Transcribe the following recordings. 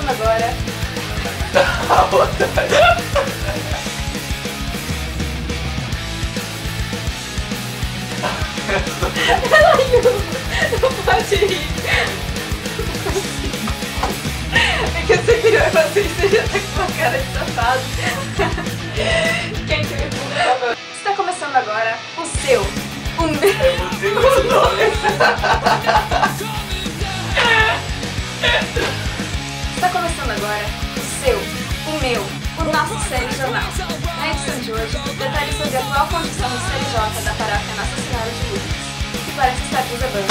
começando agora. A outra. Ela riu. Não pode rir. É que você virou e você já tá com uma cara de safado. Quem que me por favor? Está começando agora o seu, o meu, os dois. Está começando agora o seu, o meu, o nosso série jornal. Na edição de hoje, detalhes sobre a atual condição do CNJ da paróquia Nossa Senhora de Lourdes, que parece estar desabando.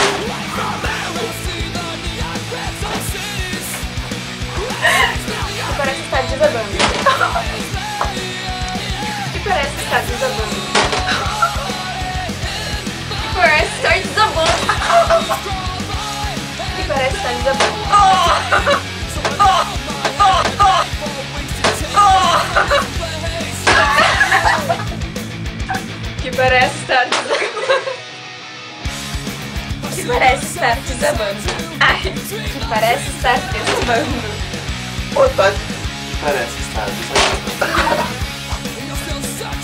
Que parece estar desabando. Que parece estar desabando. Que parece estar desabando. Que parece estar desabando. Que parece estar desabando. Que parece estar desabando. Ai, que parece estar desabando. Ô, Tati, que parece estar desabando.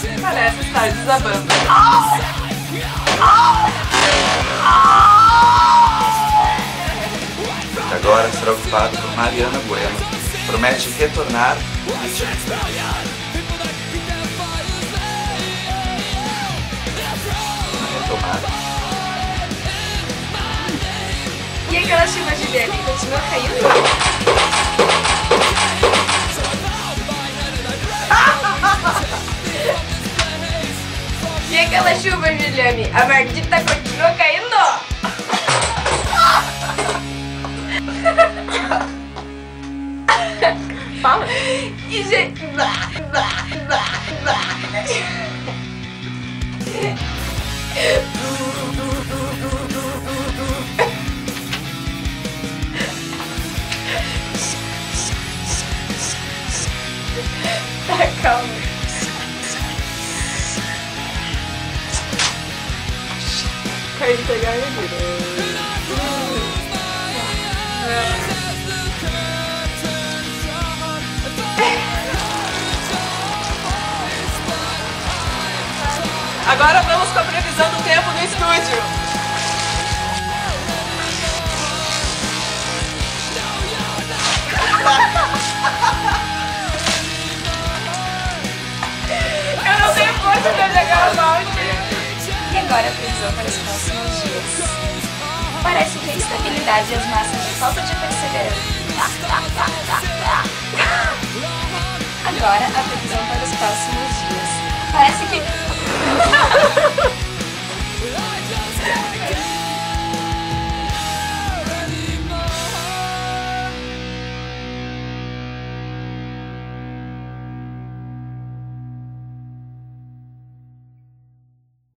Que parece estar desabando. Agora será ocupado por Mariana Bueno. Promete retornar neste retomada. E aquela chuva de neve continua caindo? E aquela chuva, Juliane? A maldita continua caindo? Fala. E gente... Tá, calma. Caiu de pegar Agora vamos com a previsão do tempo no estúdio. Eu não tenho força pra jogar a balde. E agora a previsão para os próximos dias. Parece ter estabilidade e as massas de falta de perseverança. Agora a